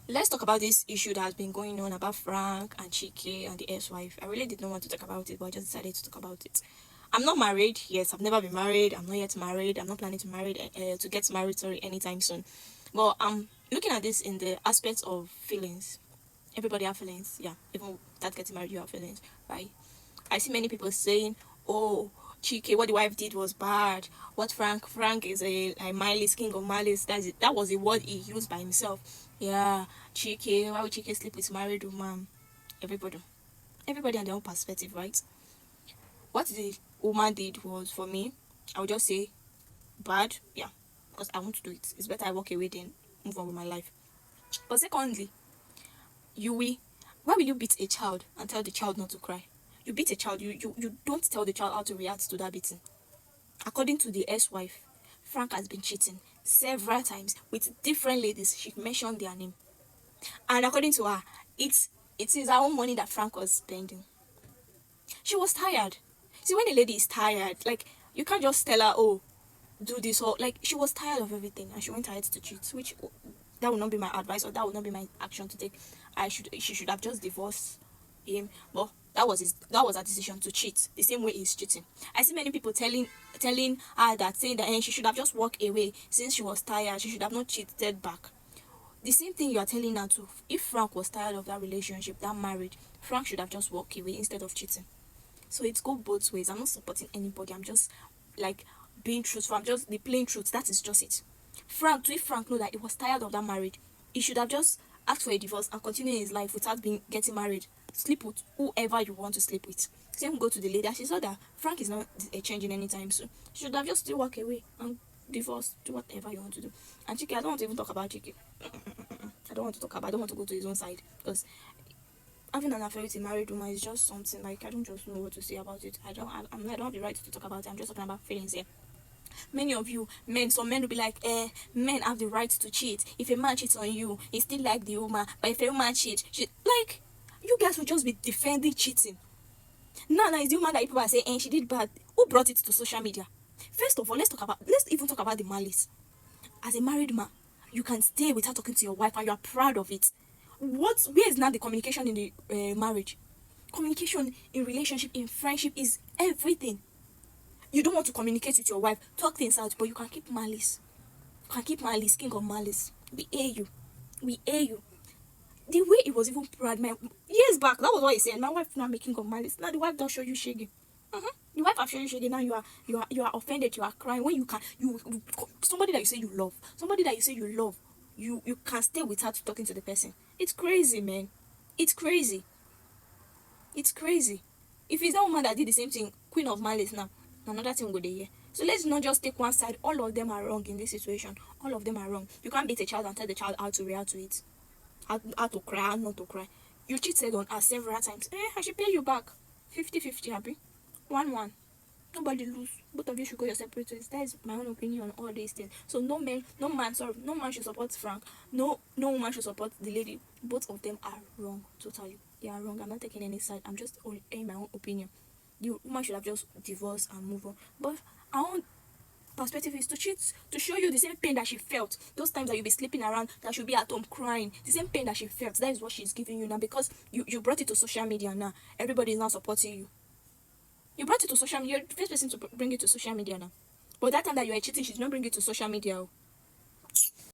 Let's talk about this issue that has been going on about Frank and Chike and the ex-wife. I really did not want to talk about it, but I just decided to talk about it. I'm not married. Yes, I've never been married. I'm not yet married. I'm not planning to to get married. Sorry, anytime soon. Well, I'm looking at this in the aspect of feelings. Everybody have feelings. Yeah, even that getting married, you have feelings, right? I see many people saying, "Oh, Chike, what the wife did was bad. What Frank is a malice, king of malice. That was a word he used by himself. Yeah, Chike, why would Chike sleep with married woman? Everybody, everybody and their own perspective, right? What the woman did was, for me, I would just say bad. Yeah, because I want to do it. It's better I walk away than move on with my life. But secondly, you will why will you beat a child and tell the child not to cry? You beat a child, you don't tell the child how to react to that beating. According to the ex-wife, Frank has been cheating several times with different ladies. She mentioned their name. And according to her, it is her own money that Frank was spending. She was tired. See, when a lady is tired, like, you can't just tell her, oh, do this, or like, she was tired of everything and she went ahead to cheat, which that would not be my advice, or that would not be my action to take. She should have just divorced him. But that was her decision to cheat the same way he's cheating. I see many people telling her that, saying that, she should have just walked away since she was tired. She should have not cheated back. The same thing you are telling her to. If Frank was tired of that relationship, that marriage, Frank should have just walked away instead of cheating. So it goes both ways. I'm not supporting anybody. I'm just like being truthful. I'm just the plain truth. That is just it. If Frank know that he was tired of that marriage, he should have just asked for a divorce and continue his life without getting married. Sleep with whoever you want to sleep with. Same go to the lady. She saw that Frank is not changing anytime soon. She should have just still walk away and divorce. Do whatever you want to do. And Chike, I don't want to even talk about Chike. I don't want to talk about. I don't want to go to his own side, because having an affair with a married woman is just something, like, I don't just know what to say about it. I don't have the right to talk about it. I'm just talking about feelings here. Many of you men, some men will be like, men have the right to cheat. If a man cheats on you, he still like the woman. But if a woman cheats, like, you guys will just be defending cheating. Now it's the woman that people are saying, she did bad. Who brought it to social media? First of all, let's even talk about the malice. As a married man, you can stay without talking to your wife and you are proud of it. Where is now the communication in the marriage? Communication in relationship, in friendship, is everything. You don't want to communicate with your wife, talk things out, but you can keep malice. You can keep malice, king of malice. We hear you. We hear you. The way it was even proud, years back, that was what he said. My wife now making of malice. Now the wife don't show you shaggy. The wife have shown you shaggy. Now you are offended. You are crying when you somebody that you say you love, you can stay without talking to the person. It's crazy, man. It's crazy. It's crazy. If it's that woman that did the same thing, queen of malice now, another thing go there. So let's not just take one side. All of them are wrong in this situation. All of them are wrong. You can't beat a child and tell the child how to react to it, how to cry, how not to cry. You cheated on her several times. I should pay you back. 50-50, happy. 1-1. Nobody lose. Both of you should go your separate ways. That is my own opinion on all these things. So no man should support Frank. No woman should support the lady. Both of them are wrong. Totally. They are wrong. I'm not taking any side. I'm just in my own opinion. The woman should have just divorced and move on. But our own perspective is to cheat, to show you the same pain that she felt. Those times that you'll be sleeping around, that she'll be at home crying. The same pain that she felt. That is what she's giving you now, because you brought it to social media now. Everybody is now supporting you. You brought it to social media. You're the first person to bring it to social media now. But that time that you were cheating, she did not bring it to social media.